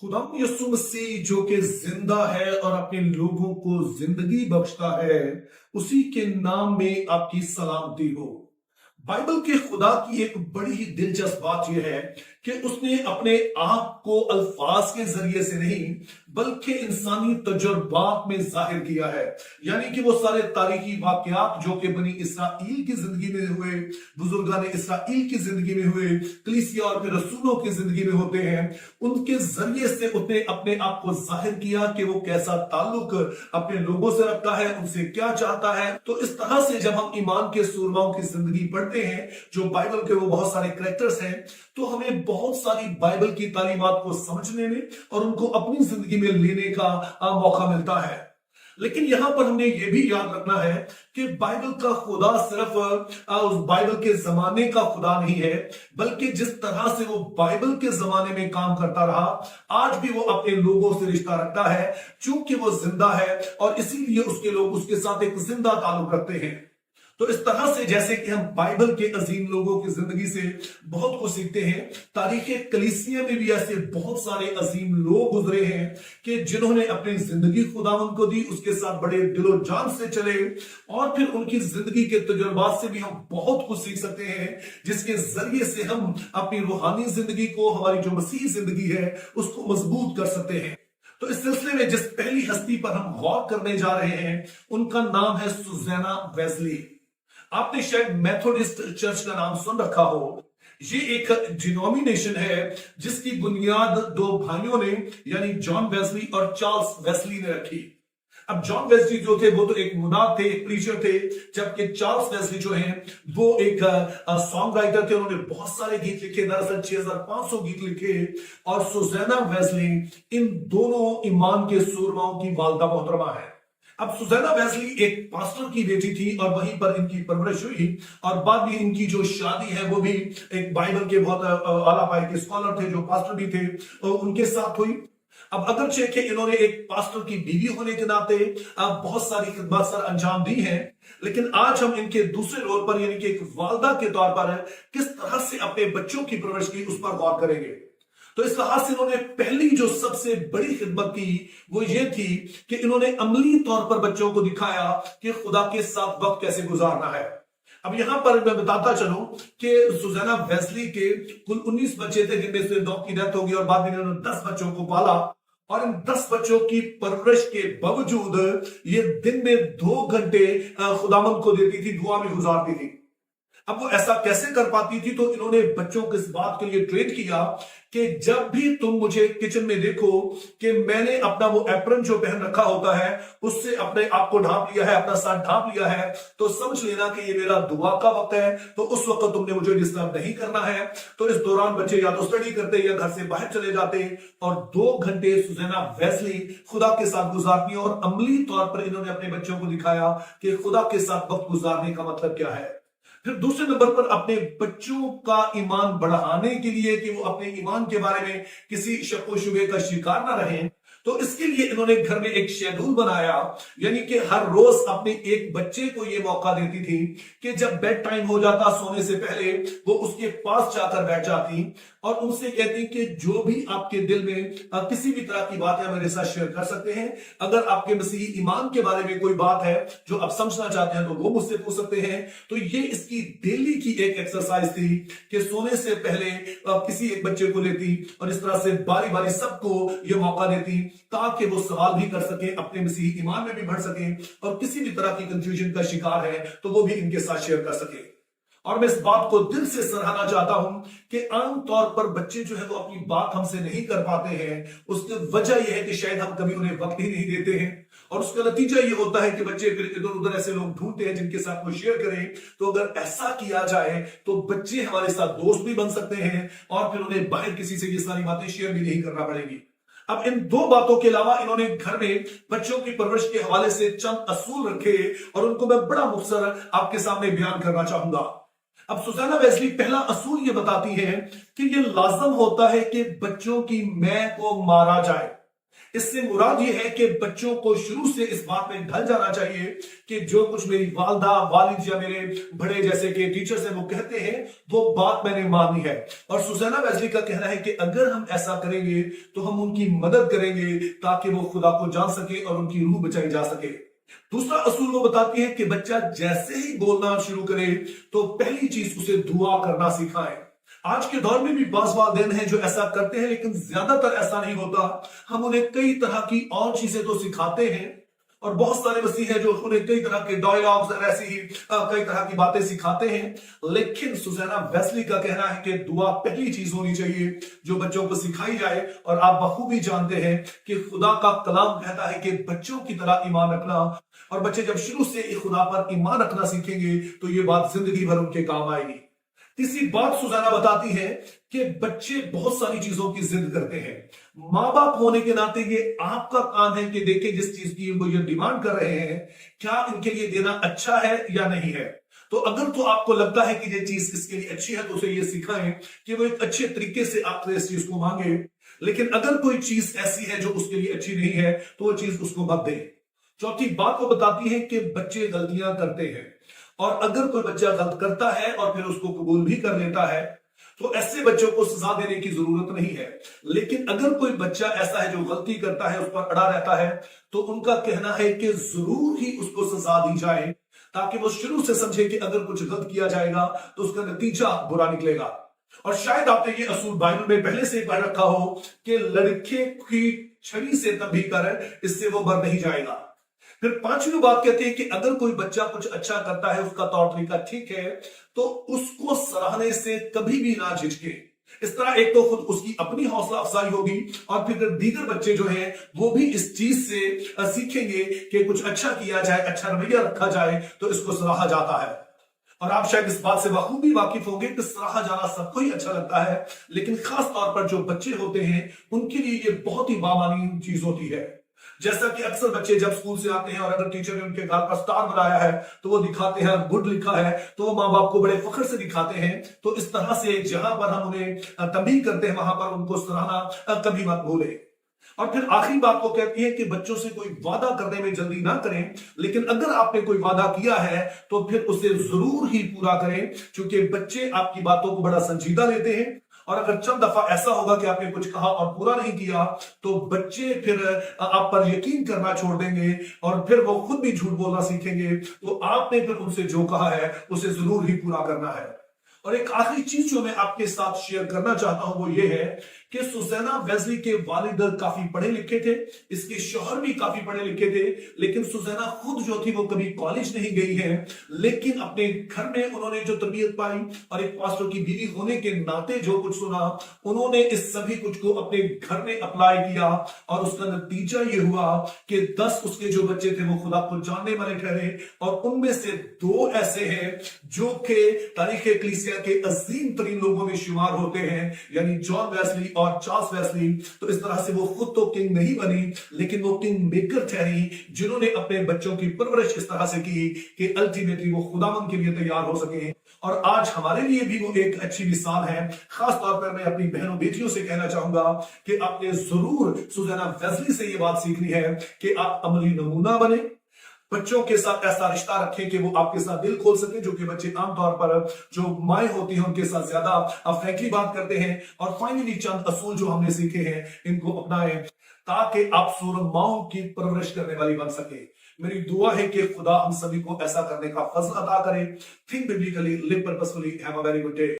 खुदा यीशु मसीह जो कि जिंदा है और अपने लोगों को जिंदगी बख्शता है, उसी के नाम में आपकी सलामती हो। बाइबल के खुदा की एक बड़ी ही दिलचस्प बात यह है कि उसने अपने आप को अल्फाज के जरिए से नहीं बल्कि इंसानी तजुर्बात में जाहिर किया है। यानी कि वो सारे तारीखी वाकयात जो कि बनी इसराइल की जिंदगी में हुए, बुजुर्गान इसराइल की जिंदगी में हुए, कलीसिया और फिर रसूलों की जिंदगी में होते हैं, उनके जरिए से उसने अपने आप को जाहिर किया कि वो कैसा ताल्लुक अपने लोगों से रखता है, उनसे क्या चाहता है। तो इस तरह से जब हम ईमान के सूरमाओं की जिंदगी पढ़ते हैं, जो बाइबल के वो बहुत सारे कैरेक्टर्स हैं, तो हमें बहुत सारी बाइबल की तालीमात को समझने में और उनको अपनी जिंदगी में लेने का मौका मिलता है। लेकिन यहां पर हमने ये भी याद रखना है कि बाइबल का खुदा सिर्फ उस बाइबल के जमाने का खुदा नहीं है, बल्कि जिस तरह से वो बाइबल के जमाने में काम करता रहा, आज भी वो अपने लोगों से रिश्ता रखता है, चूंकि वो जिंदा है और इसीलिए उसके लोग उसके साथ एक जिंदा ताल्लुक रखते हैं। तो इस तरह से जैसे कि हम बाइबल के अजीम लोगों की जिंदगी से बहुत कुछ सीखते हैं, तारीख कलीसिया में भी ऐसे बहुत सारे अजीम लोग गुजरे हैं कि जिन्होंने अपनी जिंदगी खुदावंद को दी, उसके साथ बड़े दिलो जान से चले और फिर उनकी जिंदगी के तजुर्बात से भी हम बहुत कुछ सीख सकते हैं, जिसके जरिए से हम अपनी रूहानी जिंदगी को, हमारी जो मसीही जिंदगी है, उसको मजबूत कर सकते हैं। तो इस सिलसिले में जिस पहली हस्ती पर हम गौर करने जा रहे हैं, उनका नाम है सुज़ैना वेस्ली। आपने शायद मेथोडिस्ट चर्च का नाम सुन रखा हो। ये एक डिनोमिनेशन है जिसकी बुनियाद दो भाइयों ने, यानी जॉन वेस्ली और चार्ल्स वेस्ली ने रखी। अब जॉन वेस्ली जो थे वो तो एक मुनाद थे, एक प्रीचर थे, जबकि चार्ल्स वेस्ली जो हैं वो एक सॉन्ग राइटर थे। उन्होंने बहुत सारे गीत लिखे, दरअसल 6500 गीत लिखे। और सुज़ैना वेस्ली इन दोनों ईमान के सूरमाओं की वालदा मोहतरमा है। अब सुज़ैना वेस्ली एक पास्टर की बेटी थी और वहीं पर इनकी परवरिश हुई और बाद में इनकी जो शादी है वो भी एक बाइबल के बहुत आला पाए के स्कॉलर थे, जो पास्टर भी थे, उनके साथ हुई। अब अगरचे कि इन्होंने एक पास्टर की बीवी होने के नाते बहुत सारी खिदमत सर अंजाम दी है, लेकिन आज हम इनके दूसरे रोल पर, यानी कि एक वालदा के तौर पर किस तरह से अपने बच्चों की परवरिश की, उस पर गौर करेंगे। तो इस लिहाज से इन्होंने पहली जो सबसे बड़ी खिदमत की वो ये थी कि इन्होंने अमली तौर पर बच्चों को दिखाया कि खुदा के साथ वक्त कैसे गुजारना है। अब यहां पर मैं बताता चलूं कि सुज़ैना वेस्ली के कुल 19 बच्चे थे, जिनमें से 2 की डेथ होगी और बाद में इन्होंने 10 बच्चों को पाला। और इन 10 बच्चों की परवरिश के बावजूद ये दिन में 2 घंटे खुदावंद को देती थी, दुआ में गुजारती थी। अब वो ऐसा कैसे कर पाती थी? तो इन्होंने बच्चों को इस बात के लिए ट्रेन किया कि जब भी तुम मुझे किचन में देखो कि मैंने अपना वो एप्रन जो पहन रखा होता है उससे अपने आप को ढांप लिया है, अपना सर ढांप लिया है, तो समझ लेना कि ये मेरा दुआ का वक्त है। तो उस वक्त तुमने मुझे डिस्टर्ब नहीं करना है। तो इस दौरान बच्चे या तो स्टडी करते या घर से बाहर चले जाते और 2 घंटे सुज़ैना वेस्ली खुदा के साथ गुजारती। और अमली तौर पर इन्होंने अपने बच्चों को दिखाया कि खुदा के साथ वक्त गुजारने का मतलब क्या है। फिर दूसरे नंबर पर अपने बच्चों का ईमान बढ़ाने के लिए कि वो अपने ईमान के बारे में किसी शक व शुबे का शिकार ना रहें, तो इसके लिए इन्होंने घर में एक शेड्यूल बनाया, यानी कि हर रोज अपने एक बच्चे को ये मौका देती थी कि जब बेड टाइम हो जाता, सोने से पहले वो उसके पास जाकर बैठ जाती और उनसे कहती कि जो भी आपके दिल में किसी भी तरह की बात है मेरे साथ शेयर कर सकते हैं। अगर आपके मसीही ईमान के बारे में कोई बात है जो आप समझना चाहते हैं तो वो मुझसे पूछ सकते हैं। तो ये इसकी डेली की एक एक्सरसाइज थी कि सोने से पहले किसी एक बच्चे को लेती और इस तरह से बारी बारी सबको ये मौका देती ताकि वो सवाल भी कर सके, अपने मसीही ईमान में भी बढ़ सके और किसी भी तरह की कंफ्यूजन का शिकार है तो वो भी इनके साथ शेयर कर सके। और मैं इस बात को दिल से सराहना चाहता हूं कि आम तौर पर बच्चे जो है वो अपनी बात हमसे नहीं कर पाते हैं। उसकी वजह यह है कि शायद हम कभी उन्हें वक्त ही नहीं देते हैं और उसका नतीजा ये होता है कि बच्चे फिर इधर उधर ऐसे लोग ढूंढते हैं जिनके साथ वो शेयर करें। तो अगर ऐसा किया जाए तो बच्चे हमारे साथ दोस्त भी बन सकते हैं और फिर उन्हें बाहर किसी से ये सारी बातें शेयर भी नहीं करना पड़ेगी। अब इन 2 बातों के अलावा इन्होंने घर में बच्चों की परवरिश के हवाले से चंद असूल रखे और उनको मैं बड़ा मुख्तसर आपके सामने बयान करना चाहूंगा। अब सुज़ैना वेस्ली पहला असूल ये बताती है कि ये लाजम होता है कि बच्चों की मैं को मारा जाए, اس سے مراد یہ ہے کہ بچوں کو شروع سے اس بات میں ڈھل جانا چاہیے کہ جو کچھ میری والدہ والد یا میرے بڑے جیسے کہ ٹیچرز ہیں وہ کہتے ہیں وہ بات میں نے مانی ہے. اور سوزانا ویزلی کا کہنا ہے کہ اگر ہم ایسا کریں گے تو ہم ان کی مدد کریں گے تاکہ وہ خدا کو جان سکے اور ان کی روح بچائی جا سکے. دوسرا اصول وہ بتاتی ہے کہ بچہ جیسے ہی بولنا شروع کرے تو پہلی چیز اسے دعا کرنا سکھائیں. آج کے دور میں بھی بعض والدین ہیں جو ایسا کرتے ہیں لیکن زیادہ تر ایسا نہیں ہوتا. ہم انہیں کئی طرح کی اور چیزیں تو سکھاتے ہیں اور بہت سارے مسیح ہیں جو انہیں کئی طرح کے ڈائلاگز اور ایسی ہی کئی طرح کی باتیں سکھاتے ہیں، لیکن سوزانا ویزلی کا کہنا ہے کہ دعا پہلی چیز ہونی چاہیے جو بچوں کو سکھائی جائے. اور آپ بخوبی جانتے ہیں کہ خدا کا کلام کہتا ہے کہ بچوں کی طرح ایمان رکھنا، اور بچے جب شروع سے خدا پر ایمان رکھنا سیکھیں گے تو یہ بات زندگی بھر ان کے کام آئے گی. تیسری بات سوزانا بتاتی ہے کہ بچے بہت ساری چیزوں کی ضد کرتے ہیں. ماں باپ ہونے کے ناطے یہ آپ کا کام ہے کہ دیکھیں جس چیز کی وہ یہ ڈیمانڈ کر رہے ہیں کیا ان کے لیے دینا اچھا ہے یا نہیں ہے. تو اگر تو آپ کو لگتا ہے کہ یہ چیز اس کے لیے اچھی ہے تو اسے یہ سکھائیں کہ وہ ایک اچھے طریقے سے آپ سے اس چیز کو مانگے. لیکن اگر کوئی چیز ایسی ہے جو اس کے لیے اچھی نہیں ہے تو وہ چیز اس کو مت دیں. چوتھی بات وہ بتاتی ہے کہ بچے غلطیاں کرتے ہیں، اور اگر کوئی بچہ غلط کرتا ہے اور پھر اس کو قبول بھی کر لیتا ہے تو ایسے بچوں کو سزا دینے کی ضرورت نہیں ہے. لیکن اگر کوئی بچہ ایسا ہے جو غلطی کرتا ہے اس پر اڑا رہتا ہے تو ان کا کہنا ہے کہ ضرور ہی اس کو سزا دی جائے تاکہ وہ شروع سے سمجھے کہ اگر کچھ غلط کیا جائے گا تو اس کا نتیجہ برا نکلے گا. اور شاید آپ نے یہ اصول بائبل میں پہلے سے پڑھ رکھا ہو کہ لڑکے کی چھری سے تبھی کر اس سے وہ بر نہیں جائے گا. پھر پانچویں بات کہتے ہیں کہ اگر کوئی بچہ کچھ اچھا کرتا ہے اس کا طور طریقہ ٹھیک ہے تو اس کو سراہنے سے کبھی بھی نہ جھجکے. اس طرح ایک تو خود اس کی اپنی حوصلہ افزائی ہوگی اور پھر دیگر بچے جو ہیں وہ بھی اس چیز سے سیکھیں گے کہ کچھ اچھا کیا جائے، اچھا رویہ رکھا جائے تو اس کو سراہا جاتا ہے. اور آپ شاید اس بات سے بخوبی واقف ہوں گے کہ سراہا جانا سب کو ہی اچھا لگتا ہے، لیکن خاص طور پر جو بچے ہوتے ہیں ان کے لیے یہ بہت ہی بامعنی چیز ہوتی ہے. جیسا کہ اکثر بچے جب اسکول سے آتے ہیں اور اگر ٹیچر نے ان کے گھر پر سٹار بنایا ہے تو وہ دکھاتے ہیں، گڈ لکھا ہے تو وہ ماں باپ کو بڑے فخر سے دکھاتے ہیں. تو اس طرح سے جہاں پر ہم انہیں تنبیہ کرتے ہیں وہاں پر ان کو سراہنا کبھی مت بھولیں. اور پھر آخری بات وہ کہتی ہے کہ بچوں سے کوئی وعدہ کرنے میں جلدی نہ کریں، لیکن اگر آپ نے کوئی وعدہ کیا ہے تو پھر اسے ضرور ہی پورا کریں، چونکہ بچے آپ کی باتوں کو بڑا سنجیدہ لیتے ہیں. اور اگر چند دفعہ ایسا ہوگا کہ آپ نے کچھ کہا اور پورا نہیں کیا تو بچے پھر آپ پر یقین کرنا چھوڑ دیں گے اور پھر وہ خود بھی جھوٹ بولنا سیکھیں گے. تو آپ نے پھر ان سے جو کہا ہے اسے ضرور ہی پورا کرنا ہے. اور ایک آخری چیز جو میں آپ کے ساتھ شیئر کرنا چاہتا ہوں وہ یہ ہے کہ سوزانا ویزلی کے والد کافی پڑھے لکھے تھے، اس کے شوہر بھی کافی پڑھے لکھے تھے، لیکن سوزانا خود جو تھی وہ کبھی کالج نہیں گئی ہے. لیکن اپنے گھر میں انہوں نے جو تربیت پائی اور ایک پاسٹر کی بیوی ہونے کے ناطے جو کچھ سنا انہوں نے اس سبھی کچھ کو اپنے گھر میں اپلائی کیا، اور اس کا نتیجہ یہ ہوا کہ 10 اس کے جو بچے تھے وہ خدا کو جاننے والے ٹھہرے، اور ان میں سے 2 ایسے ہیں جو کہ تاریخ کلیسیا کے عظیم ترین لوگوں میں شمار ہوتے ہیں، یعنی جان ویزلی اور چارلس ویزلی. تو اس طرح سے وہ خود تو کنگ نہیں بنی لیکن وہ کنگ میکر ٹھہری جنہوں نے اپنے بچوں کی پرورش اس طرح سے کی کہ الٹیمیٹلی وہ خداوند کے لیے تیار ہو سکے. اور آج ہمارے لیے بھی وہ ایک اچھی مثال ہے. خاص طور پر میں اپنی بہنوں بیٹیوں سے کہنا چاہوں گا کہ آپ نے ضرور سوزانا ویزلی سے یہ بات سیکھنی ہے کہ آپ عملی نمونہ بنیں، بچوں کے ساتھ ایسا رشتہ رکھیں کہ وہ آپ کے ساتھ دل کھول سکیں، جو کہ بچے عام طور پر جو مائیں ہوتی ہیں ان کے ساتھ زیادہ فرینکلی بات کرتے ہیں. اور فائنلی چند اصول جو ہم نے سیکھے ہیں ان کو اپنائیں تاکہ آپ سور ماؤں کی پرورش کرنے والی بن سکے. میری دعا ہے کہ خدا ہم سبھی کو ایسا کرنے کا فضل عطا کرے. Think biblically, live purposefully. Have a very good day.